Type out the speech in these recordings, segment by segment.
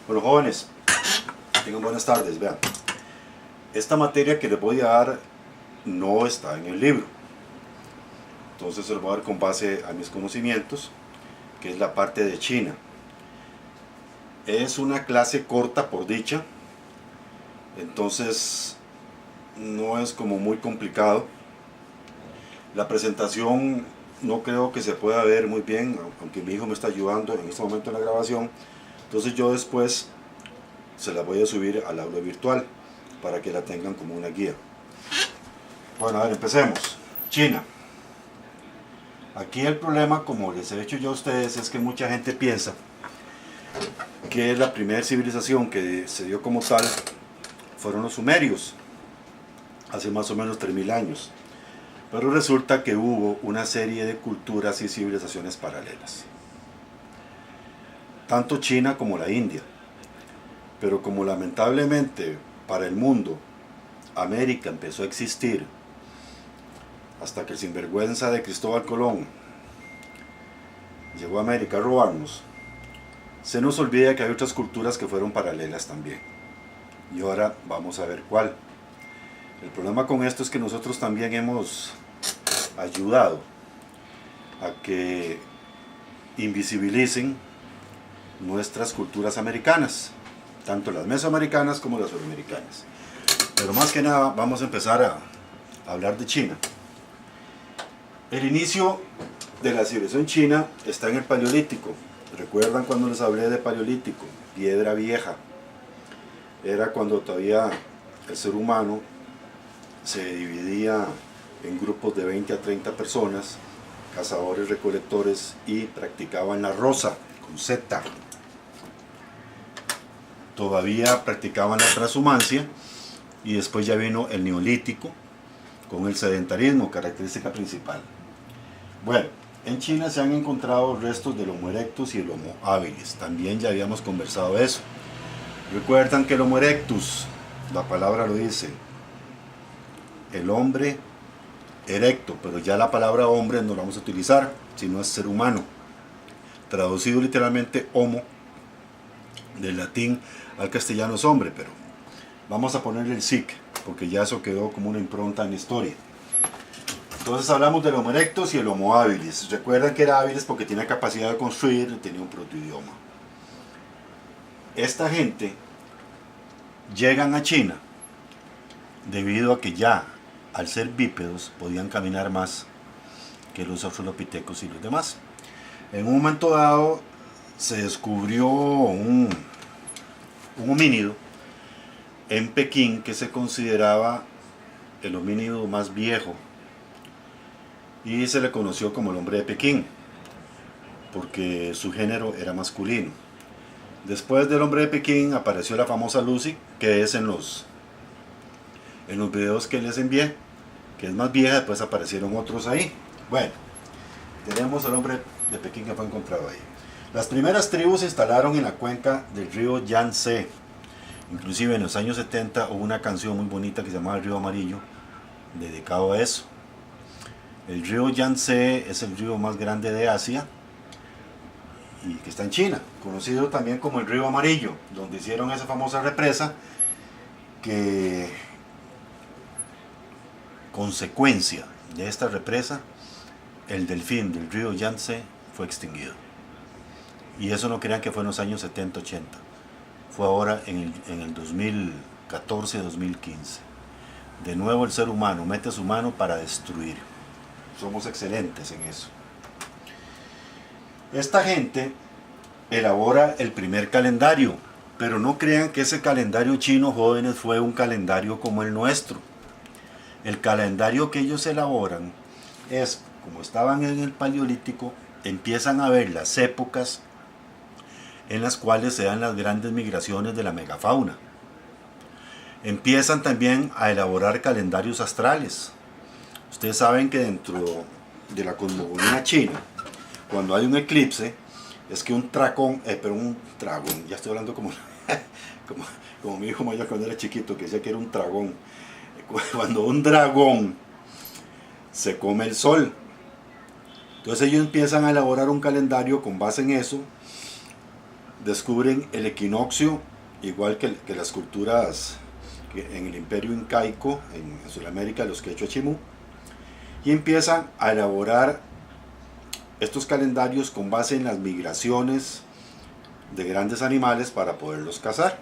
Bueno, jóvenes, tengan buenas tardes. Vean, esta materia que les voy a dar no está en el libro, entonces se lo voy a dar con base a mis conocimientos, que es la parte de China. Es una clase corta, por dicha, entonces no es como muy complicado. La presentación no creo que se pueda ver muy bien, aunque mi hijo me está ayudando en este momento en la grabación. Entonces yo después se la voy a subir al aula virtual para que la tengan como una guía. Bueno, a ver, empecemos. China. Aquí el problema, como les he dicho yo a ustedes, es que mucha gente piensa que la primera civilización que se dio como tal fueron los sumerios, hace más o menos 3000 años. Pero resulta que hubo una serie de culturas y civilizaciones paralelas, tanto China como la India. Pero como lamentablemente para el mundo América empezó a existir hasta que el sinvergüenza de Cristóbal Colón llegó a América a robarnos, se nos olvida que hay otras culturas que fueron paralelas también. Y ahora vamos a ver cuál. El problema con esto es que nosotros también hemos ayudado a que invisibilicen nuestras culturas americanas, tanto las mesoamericanas como las suramericanas. Pero más que nada vamos a empezar a hablar de China. El inicio de la civilización china está en el Paleolítico. ¿Recuerdan cuando les hablé de Paleolítico? Piedra vieja. Era cuando todavía el ser humano se dividía en grupos de 20 a 30 personas, cazadores, recolectores, y practicaban la roza, con Z. Todavía practicaban la transhumancia, y después ya vino el Neolítico, con el sedentarismo, característica principal. Bueno, en China se han encontrado restos del Homo erectus y el Homo habilis. También ya habíamos conversado de eso. Recuerdan que el Homo erectus, la palabra lo dice, el hombre erecto, pero ya la palabra hombre no la vamos a utilizar, sino es ser humano. Traducido literalmente homo, del latín al castellano es hombre, pero vamos a ponerle el sic, porque ya eso quedó como una impronta en la historia. Entonces hablamos del Homo erectus y el Homo habilis. Recuerdan que era habilis porque tenía capacidad de construir, tenía un protoidioma. Esta gente llegan a China debido a que ya, al ser bípedos, podían caminar más que los australopitecos y los demás. En un momento dado se descubrió un homínido en Pekín que se consideraba el homínido más viejo y se le conoció como el hombre de Pekín porque su género era masculino. Después del hombre de Pekín apareció la famosa Lucy, que es en los videos que les envié, que es más vieja. Después aparecieron otros ahí. Bueno, tenemos al hombre de Pekín que fue encontrado ahí. Las primeras tribus se instalaron en la cuenca del río Yangtze. Inclusive en los años 70 hubo una canción muy bonita que se llamaba El Río Amarillo, dedicado a eso. El río Yangtze es el río más grande de Asia y que está en China, conocido también como el Río Amarillo, donde hicieron esa famosa represa que, consecuencia de esta represa, el delfín del río Yangtze fue extinguido. Y eso no crean que fue en los años 70-80, fue ahora en el 2014-2015. De nuevo el ser humano mete su mano para destruir. Somos excelentes en eso. Esta gente elabora el primer calendario, pero no crean que ese calendario chino, jóvenes, fue un calendario como el nuestro. El calendario que ellos elaboran es, como estaban en el Paleolítico, empiezan a ver las épocas en las cuales se dan las grandes migraciones de la megafauna. Empiezan también a elaborar calendarios astrales. Ustedes saben que dentro de la cosmogonía china, cuando hay un eclipse, es que un dragón, ya estoy hablando como mi hijo mayor cuando era chiquito, que decía que era un dragón. Cuando un dragón se come el sol, entonces ellos empiezan a elaborar un calendario con base en eso, descubren el equinoccio, igual que las culturas en el imperio incaico, en Sudamérica, los quechua chimú, y empiezan a elaborar estos calendarios con base en las migraciones de grandes animales para poderlos cazar.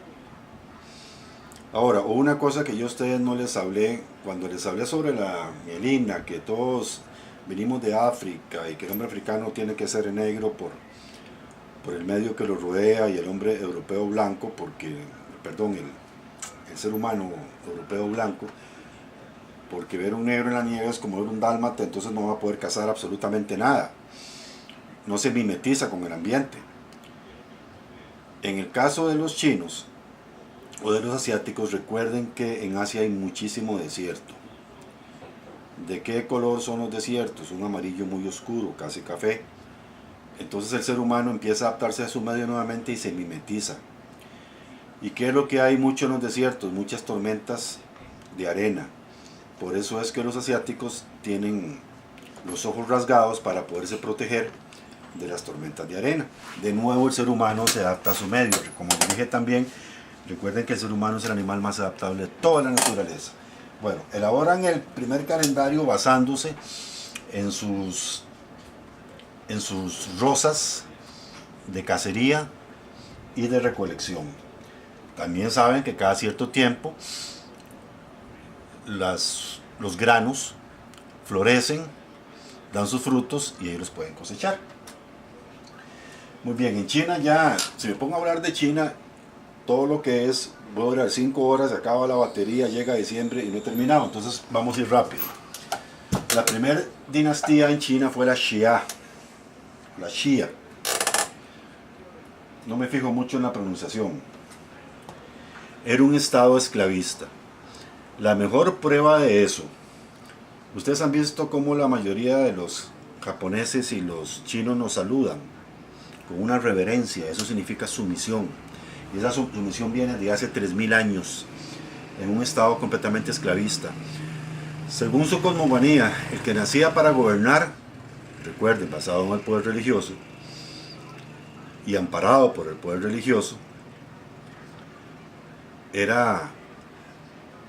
Ahora, una cosa que yo a ustedes no les hablé, cuando les hablé sobre la mielina, que todos venimos de África y que el hombre africano tiene que ser negro por el medio que lo rodea, y el hombre europeo blanco, el ser humano europeo blanco, porque ver un negro en la nieve es como ver un dálmata, entonces no va a poder cazar absolutamente nada, no se mimetiza con el ambiente. En el caso de los chinos o de los asiáticos, recuerden que en Asia hay muchísimo desierto. ¿De qué color son los desiertos? Un amarillo muy oscuro, casi café. Entonces el ser humano empieza a adaptarse a su medio nuevamente y se mimetiza. ¿Y qué es lo que hay mucho en los desiertos? Muchas tormentas de arena. Por eso es que los asiáticos tienen los ojos rasgados para poderse proteger de las tormentas de arena. De nuevo, el ser humano se adapta a su medio. Como les dije también, recuerden que el ser humano es el animal más adaptable de toda la naturaleza. Bueno, elaboran el primer calendario basándose en sus rosas de cacería y de recolección. También saben que cada cierto tiempo los granos florecen, dan sus frutos y ellos los pueden cosechar. Muy bien, en China ya, si me pongo a hablar de China, todo lo que es, voy a durar 5 horas, se acaba la batería, llega diciembre y no he terminado, entonces vamos a ir rápido. La primera dinastía en China fue la Xia. La Xia. No me fijo mucho en la pronunciación. Era un estado esclavista. La mejor prueba de eso, ustedes han visto cómo la mayoría de los japoneses y los chinos nos saludan con una reverencia. Eso significa sumisión. Y esa sumisión viene de hace 3000 años, en un estado completamente esclavista. Según su cosmogonía, el que nacía para gobernar, recuerden, basado en el poder religioso y amparado por el poder religioso, era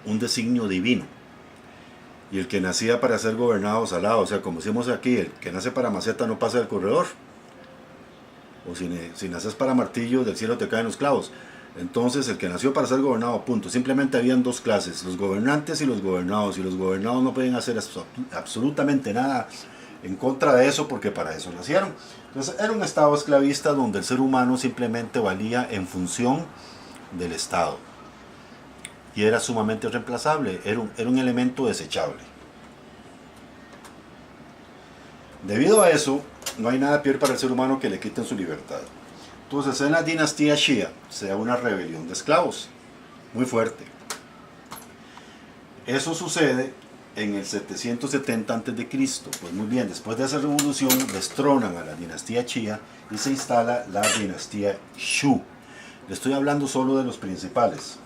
un designio divino. Y el que nacía para ser gobernado salado, o sea, como decimos aquí, el que nace para maceta no pasa del corredor. O si naces para martillo, del cielo te caen los clavos. Entonces, el que nació para ser gobernado, punto. Simplemente habían dos clases, los gobernantes y los gobernados. Y los gobernados no podían hacer absolutamente nada en contra de eso, porque para eso nacieron. Entonces, era un estado esclavista donde el ser humano simplemente valía en función del Estado. Y era sumamente reemplazable, era un elemento desechable. Debido a eso, no hay nada peor para el ser humano que le quiten su libertad. Entonces, en la dinastía Xia se da una rebelión de esclavos muy fuerte. Eso sucede en el 770 a.C. Pues muy bien, después de esa revolución destronan a la dinastía Xia y se instala la dinastía Shu. Le estoy hablando solo de los principales.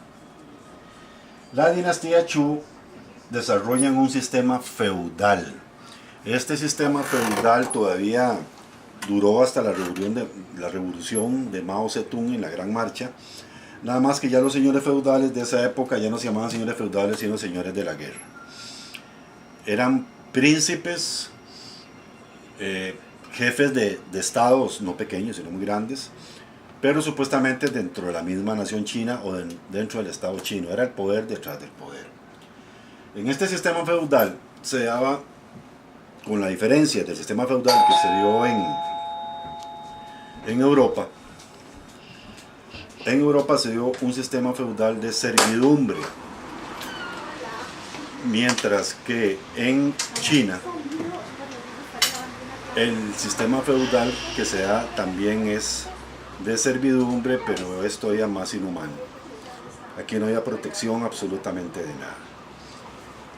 La dinastía Shu desarrolla un sistema feudal. Este sistema feudal todavía duró hasta la revolución de Mao Zedong en la Gran Marcha. Nada más que ya los señores feudales de esa época ya no se llamaban señores feudales, sino señores de la guerra. Eran príncipes, jefes de estados, no pequeños, sino muy grandes, pero supuestamente dentro de la misma nación china o dentro del estado chino. Era el poder detrás del poder. En este sistema feudal se daba, con la diferencia del sistema feudal que se dio en Europa. En Europa se dio un sistema feudal de servidumbre, mientras que en China el sistema feudal que se da también es de servidumbre, pero es todavía más inhumano. Aquí no había protección absolutamente de nada.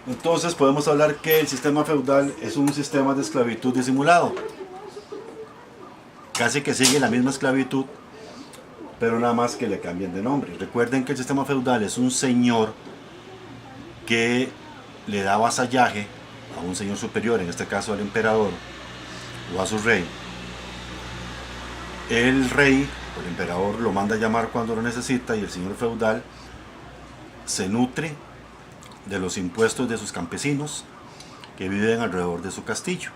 Entonces podemos hablar que el sistema feudal es un sistema de esclavitud disimulado. Casi que sigue la misma esclavitud, pero nada más que le cambian de nombre. Recuerden que el sistema feudal es un señor que le da vasallaje a un señor superior, en este caso al emperador o a su rey. El rey El emperador lo manda a llamar cuando lo necesita y el señor feudal se nutre de los impuestos de sus campesinos que viven alrededor de su castillo.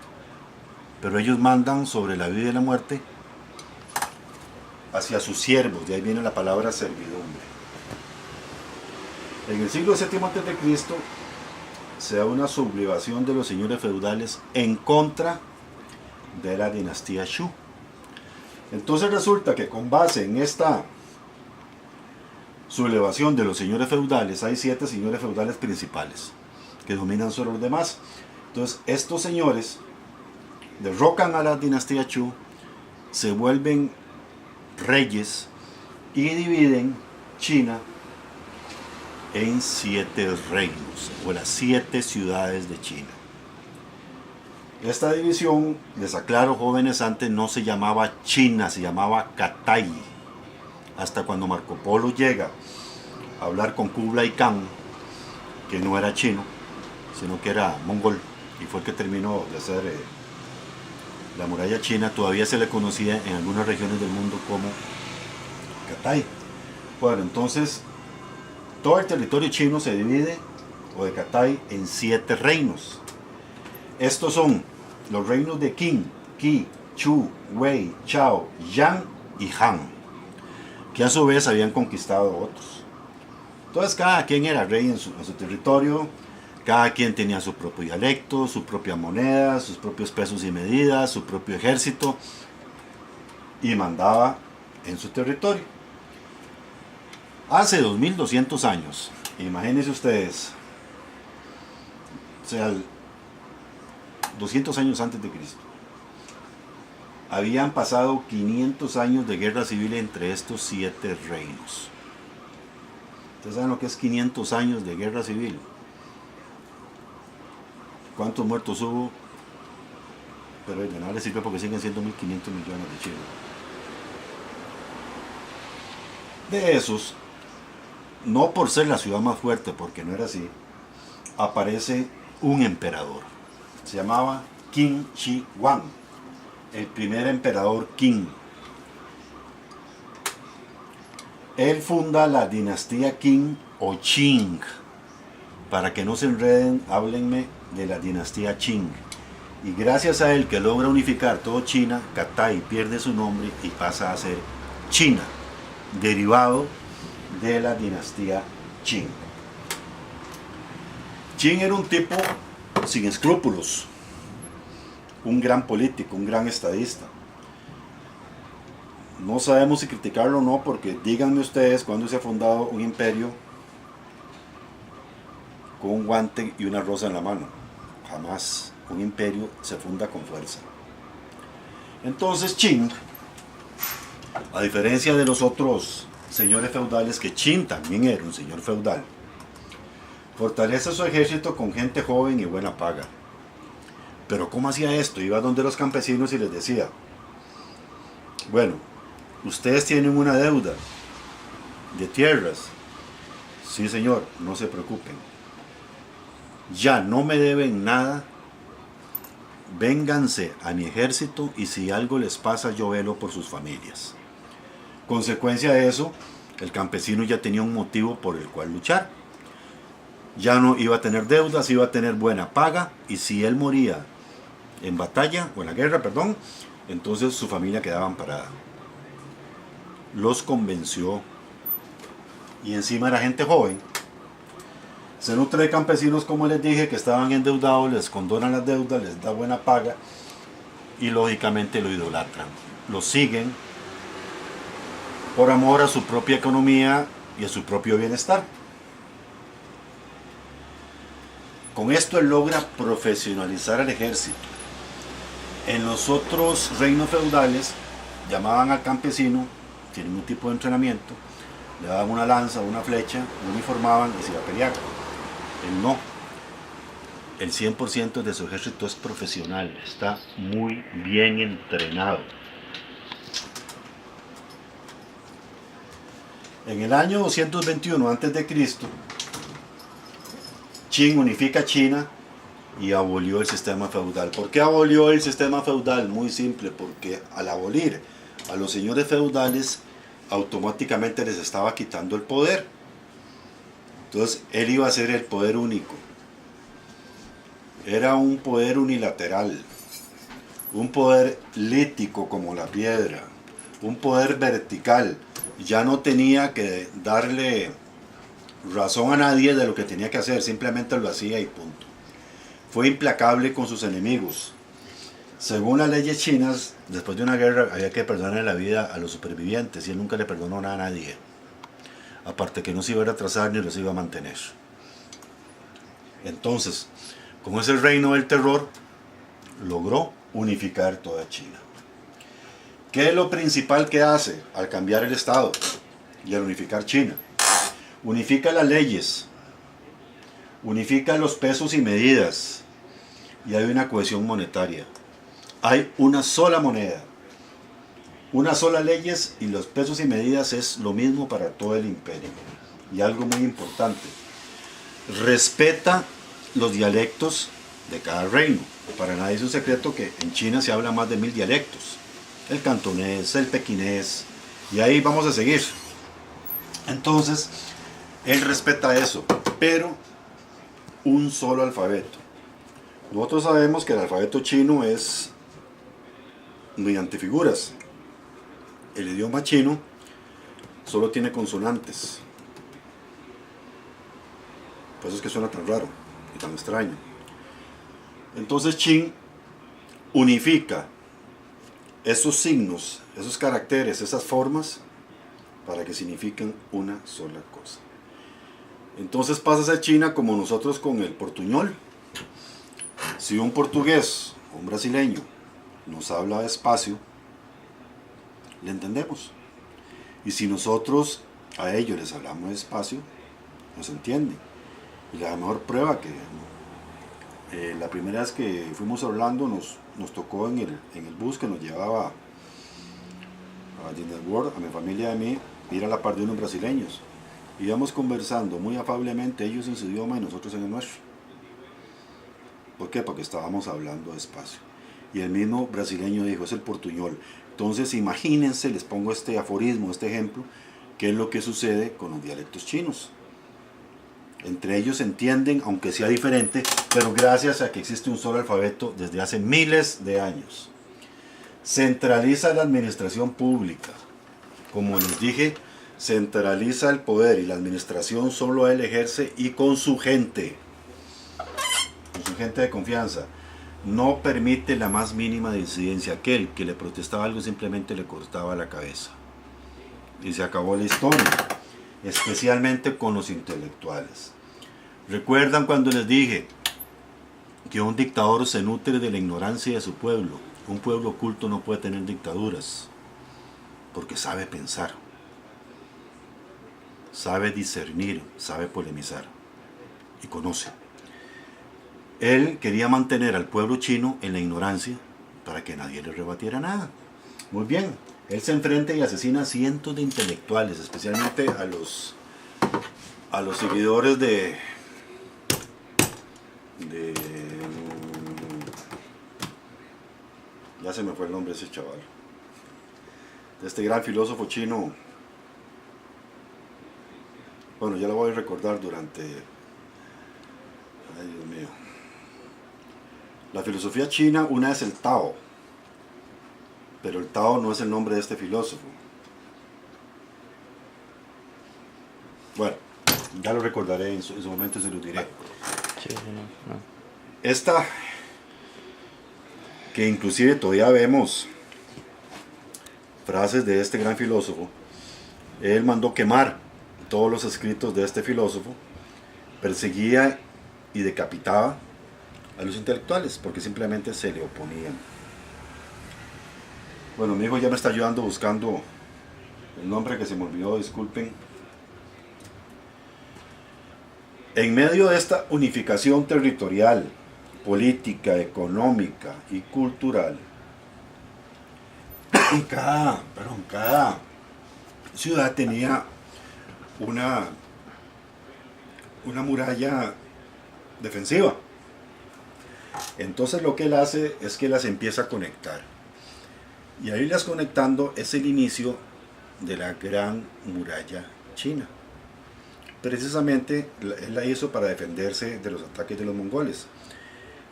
Pero ellos mandan sobre la vida y la muerte hacia sus siervos, de ahí viene la palabra servidumbre. En el siglo VII a.C. se da una sublevación de los señores feudales en contra de la dinastía Shu. Entonces resulta que con base en esta sublevación de los señores feudales, hay 7 señores feudales principales que dominan sobre los demás. Entonces estos señores derrocan a la dinastía Chu, se vuelven reyes y dividen China en 7 reinos, o las 7 ciudades de China. Esta división, les aclaro jóvenes, antes no se llamaba China, se llamaba Catay. Hasta cuando Marco Polo llega a hablar con Kublai Khan, que no era chino, sino que era mongol, y fue el que terminó de hacer la muralla china, todavía se le conocía en algunas regiones del mundo como Catay. Bueno, entonces todo el territorio chino se divide, o de Catay, en 7 reinos. Estos son los reinos de Qin, Qi, Chu, Wei, Chao, Yang y Han, que a su vez habían conquistado otros. Entonces cada quien era rey en su territorio, cada quien tenía su propio dialecto, su propia moneda, sus propios pesos y medidas, su propio ejército, y mandaba en su territorio. Hace 2200 años, imagínense ustedes, o sea, 200 años antes de Cristo, habían pasado 500 años de guerra civil entre estos 7 reinos. ¿Ustedes saben lo que es 500 años de guerra civil? ¿Cuántos muertos hubo? Pero de nada les sirve porque siguen siendo 1.500 millones de chinos. De esos, no por ser la ciudad más fuerte, porque no era así, aparece un emperador. Se llamaba Qin Shi Huang, el primer emperador Qin. Él funda la dinastía Qin o Qing. Para que no se enreden, háblenme de la dinastía Qing. Y gracias a él, que logra unificar todo China, Catay pierde su nombre y pasa a ser China, derivado de la dinastía Qing. Qing era un tipo sin escrúpulos, un gran político, un gran estadista. No sabemos si criticarlo o no, porque díganme ustedes cuándo se ha fundado un imperio con un guante y una rosa en la mano. Jamás. Un imperio se funda con fuerza. Entonces Qin, a diferencia de los otros señores feudales, que Qin también era un señor feudal, fortalece su ejército con gente joven y buena paga. Pero ¿cómo hacía esto? Iba donde los campesinos y les decía: bueno, ustedes tienen una deuda de tierras. Sí, señor, no se preocupen. Ya no me deben nada. Vénganse a mi ejército y si algo les pasa, yo velo por sus familias. Consecuencia de eso, el campesino ya tenía un motivo por el cual luchar. Ya no iba a tener deudas, iba a tener buena paga, y si él moría en batalla, o en la guerra, perdón, entonces su familia quedaba amparada. Los convenció, y encima era gente joven. Se nutre de campesinos, como les dije, que estaban endeudados, les condonan las deudas, les da buena paga, y lógicamente lo idolatran. Lo siguen por amor a su propia economía y a su propio bienestar. Con esto él logra profesionalizar al ejército. En los otros reinos feudales llamaban al campesino, tienen un tipo de entrenamiento, le daban una lanza, una flecha, lo uniformaban y se iba a pelear. Él no. El 100% de su ejército es profesional, está muy bien entrenado. En el año 221 a.C., Qin unifica China y abolió el sistema feudal. ¿Por qué abolió el sistema feudal? Muy simple, porque al abolir a los señores feudales automáticamente les estaba quitando el poder. Entonces él iba a ser el poder único. Era un poder unilateral, un poder lítico como la piedra, un poder vertical. Ya no tenía que darle razón a nadie de lo que tenía que hacer, simplemente lo hacía y punto. Fue implacable con sus enemigos. Según las leyes chinas, después de una guerra había que perdonar la vida a los supervivientes y él nunca le perdonó nada a nadie. Aparte que no se iba a retrasar ni los iba a mantener. Entonces, como es el reino del terror, logró unificar toda China. ¿Qué es lo principal que hace al cambiar el Estado y al unificar China? Unifica las leyes, unifica los pesos y medidas y hay una cohesión monetaria. Hay una sola moneda, una sola leyes y los pesos y medidas es lo mismo para todo el imperio. Y algo muy importante, respeta los dialectos de cada reino. Para nadie es un secreto que en China se habla más de 1000 dialectos. El cantonés, el pequinés, y ahí vamos a seguir. Entonces, él respeta eso, pero un solo alfabeto. Nosotros sabemos que el alfabeto chino es mediante figuras. El idioma chino solo tiene consonantes. Por eso es que suena tan raro y tan extraño. Entonces Qin unifica esos signos, esos caracteres, esas formas para que signifiquen una sola cosa. Entonces pasa a ser China como nosotros con el portuñol. Si un portugués o un brasileño nos habla despacio, le entendemos. Y si nosotros a ellos les hablamos despacio, nos entienden. Y la mejor prueba que la primera vez que fuimos a Orlando nos tocó en el bus que nos llevaba a Disney World, a mi familia y a mí, ir a la par de unos brasileños. Íbamos conversando muy afablemente, ellos en su idioma y nosotros en el nuestro. ¿Por qué? Porque estábamos hablando despacio. Y el mismo brasileño dijo, es el portuñol. Entonces imagínense, les pongo este aforismo, este ejemplo, qué es lo que sucede con los dialectos chinos. Entre ellos se entienden, aunque sea diferente, pero gracias a que existe un solo alfabeto desde hace miles de años. Centraliza la administración pública. Como les dije, centraliza el poder y la administración solo él ejerce y con su gente de confianza. No permite la más mínima disidencia. Aquel que le protestaba algo simplemente le cortaba la cabeza. Y se acabó la historia, especialmente con los intelectuales. ¿Recuerdan cuando les dije que un dictador se nutre de la ignorancia de su pueblo? Un pueblo oculto no puede tener dictaduras, porque sabe pensar, sabe discernir, sabe polemizar y conoce. Él quería mantener al pueblo chino en la ignorancia para que nadie le rebatiera nada. Muy bien, él se enfrenta y asesina a cientos de intelectuales, especialmente a los seguidores de ya se me fue el nombre de ese chaval, de este gran filósofo chino. Bueno, ya lo voy a recordar durante, ay Dios mío, la filosofía china. Una es el Tao, pero el Tao no es el nombre de este filósofo. Bueno, ya lo recordaré en su momento, se lo diré. Sí, no. Esta, que inclusive todavía vemos frases de este gran filósofo, él mandó quemar todos los escritos de este filósofo, perseguía y decapitaba a los intelectuales porque simplemente se le oponían. Bueno, mi hijo ya me está ayudando buscando el nombre que se me olvidó, disculpen. En medio de esta unificación territorial, política, económica y cultural, cada ciudad tenía una muralla defensiva. Entonces lo que él hace es que las empieza a conectar. Y a irlas conectando es el inicio de la Gran Muralla China. Precisamente él la hizo para defenderse de los ataques de los mongoles.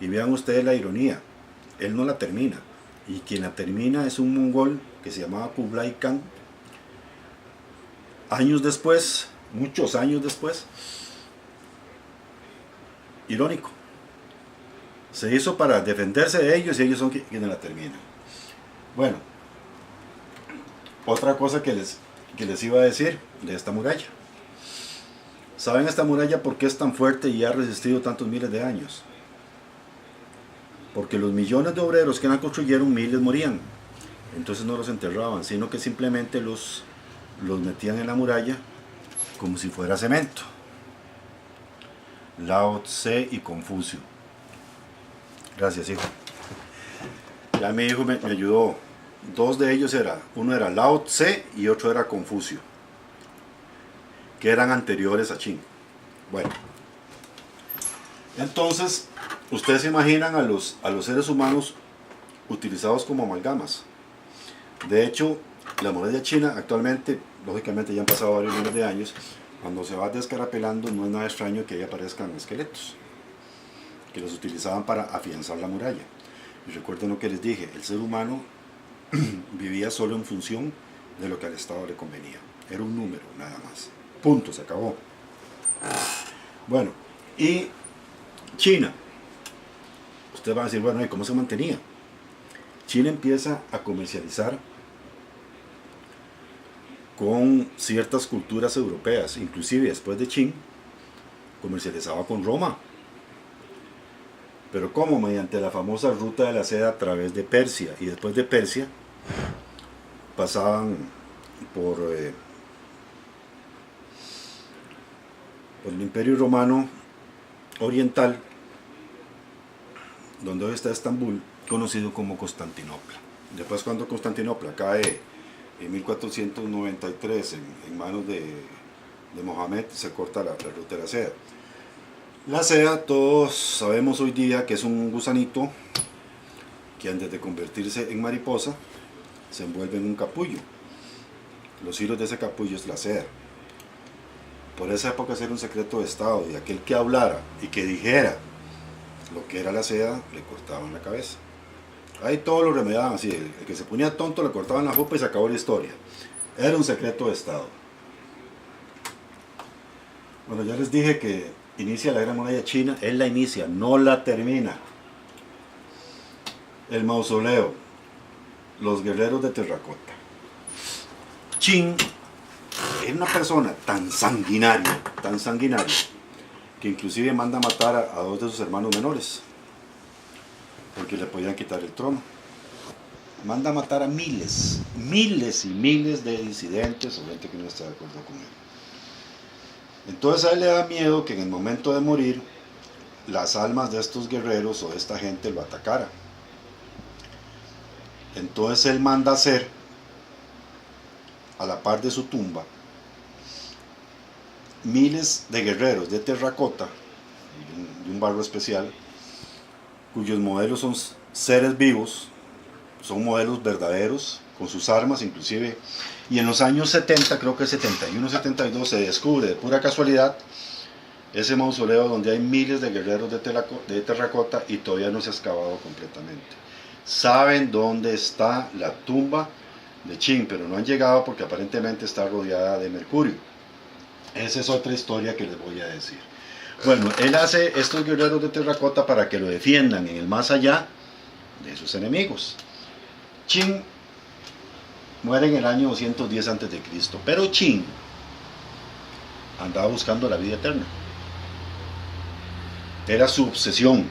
Y vean ustedes la ironía, él no la termina, y quien la termina es un mongol que se llamaba Kublai Khan. Años después, muchos años después, irónico, se hizo para defenderse de ellos y ellos son quienes la terminan. Bueno, otra cosa que les iba a decir de esta muralla. ¿Saben esta muralla por qué es tan fuerte y ha resistido tantos miles de años? Porque los millones de obreros que la construyeron, miles morían. Entonces no los enterraban, sino que simplemente los metían en la muralla como si fuera cemento. Lao Tse y Confucio. Gracias, hijo. Ya mi hijo me ayudó. Dos de ellos uno era Lao Tse y otro era Confucio, que eran anteriores a Qin. Bueno, entonces ustedes se imaginan a los seres humanos utilizados como amalgamas. De hecho, la muralla china actualmente, lógicamente ya han pasado varios miles de años, cuando se va descarapelando no es nada extraño que ahí aparezcan esqueletos que los utilizaban para afianzar la muralla. Y recuerden lo que les dije, el ser humano vivía solo en función de lo que al Estado le convenía. Era un número, nada más. Punto, se acabó. Bueno, y China. Usted va a decir, bueno, ¿y cómo se mantenía? China empieza a comercializar con ciertas culturas europeas, inclusive después de Qin, comercializaba con Roma. Pero ¿cómo? Mediante la famosa ruta de la seda a través de Persia, y después de Persia pasaban por el Imperio Romano Oriental, donde hoy está Estambul, conocido como Constantinopla. Después, cuando Constantinopla cae en 1493 en manos de Mohamed, se corta la ruta de la seda. La seda, todos sabemos hoy día que es un gusanito que antes de convertirse en mariposa se envuelve en un capullo. Los hilos de ese capullo es la seda. Por esa época era un secreto de Estado, y aquel que hablara y que dijera lo que era la seda, le cortaban la cabeza. Ahí todos lo remediaban así, el que se ponía tonto le cortaban la jupa y se acabó la historia. Era un secreto de Estado. Bueno, ya les dije que inicia la Gran Muralla China, él la inicia, no la termina. El mausoleo, los guerreros de terracota. Qin era una persona tan sanguinaria, que inclusive manda a matar a dos de sus hermanos menores, porque le podían quitar el trono. Manda a matar a miles y miles de disidentes o gente que no está de acuerdo con él. Entonces a él le da miedo que en el momento de morir las almas de estos guerreros o de esta gente lo atacara. Entonces él manda a hacer, a la par de su tumba, miles de guerreros de terracota, de un barro especial, cuyos modelos son seres vivos, son modelos verdaderos, con sus armas inclusive. Y en los años 70, creo que 71, 72, se descubre de pura casualidad ese mausoleo donde hay miles de guerreros de terracota y todavía no se ha excavado completamente. Saben dónde está la tumba de Qin, pero no han llegado porque aparentemente está rodeada de mercurio. Esa es otra historia que les voy a decir. Bueno, él hace estos guerreros de terracota para que lo defiendan en el más allá de sus enemigos. Qin muere en el año 210 a.C., pero Qin andaba buscando la vida eterna. Era su obsesión.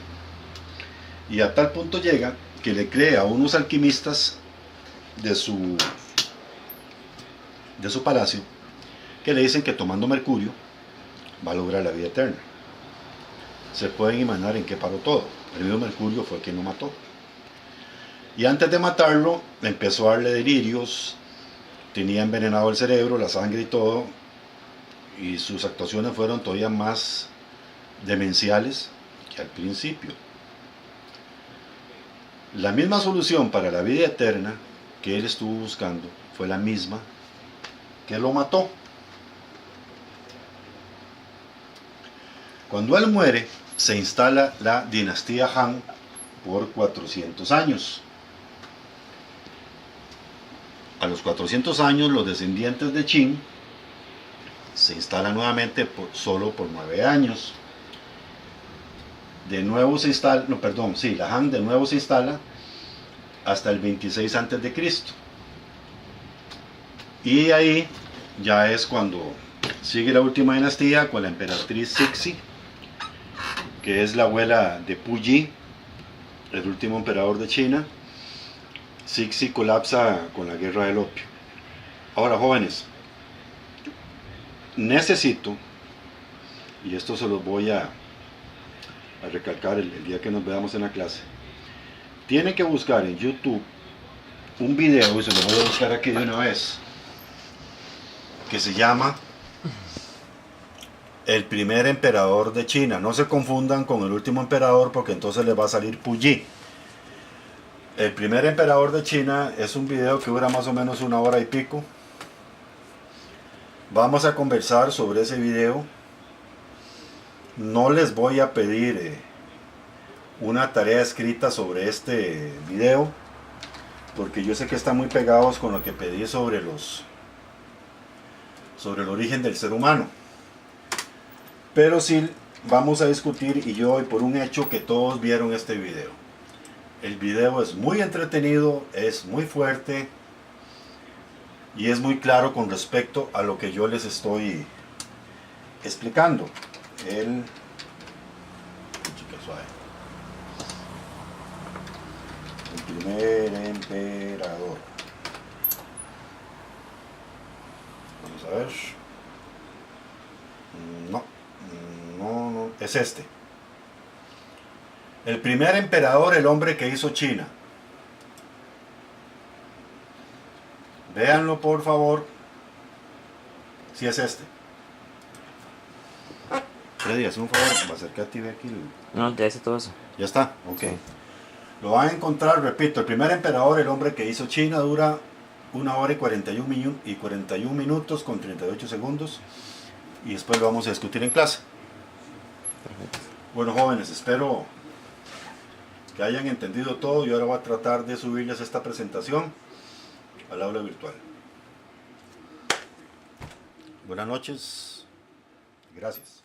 Y a tal punto llega que le crea a unos alquimistas de su palacio, que le dicen que tomando mercurio va a lograr la vida eterna. Se pueden imaginar en qué paró todo. El mismo mercurio fue quien lo mató. Y antes de matarlo, empezó a darle delirios, tenía envenenado el cerebro, la sangre y todo, y sus actuaciones fueron todavía más demenciales que al principio. La misma solución para la vida eterna que él estuvo buscando fue la misma ¿Qué lo mató? Cuando él muere, se instala la dinastía Han por 400 años. A los 400 años, los descendientes de Qin se instalan nuevamente solo por 9 años. De nuevo se instala, no, perdón, sí, la Han de nuevo se instala hasta el 26 antes de Cristo. Y ahí ya es cuando sigue la última dinastía con la emperatriz Cixi, que es la abuela de Puyi, el último emperador de China. Cixi colapsa con la guerra del opio. Ahora, jóvenes, necesito, y esto se los voy a recalcar el día que nos veamos en la clase, tienen que buscar en YouTube un video, y se lo voy a buscar aquí de una vez, que se llama El primer emperador de China. No se confundan con el último emperador, porque entonces les va a salir Puyi. El primer emperador de China es un video que dura más o menos 1 hora y pico. Vamos a conversar sobre ese video. No les voy a pedir una tarea escrita sobre este video, porque yo sé que están muy pegados con lo que pedí sobre el origen del ser humano. Pero sí vamos a discutir, y yo doy por un hecho que todos vieron este video. El video es muy entretenido, es muy fuerte y es muy claro con respecto a lo que yo les estoy explicando. El primer emperador. Vamos a ver. No, es este. El primer emperador, el hombre que hizo China. Véanlo por favor. Si es este. Freddy, haz un favor, acércate y ve aquí. No, ya hice todo eso. Ya está, ok. Sí. Lo van a encontrar, repito, el primer emperador, el hombre que hizo China, dura 1 hora y 41 minutos con 38 segundos. Y después lo vamos a discutir en clase. Perfecto. Bueno, jóvenes, espero que hayan entendido todo. Yo ahora voy a tratar de subirles esta presentación al aula virtual. Buenas noches. Gracias.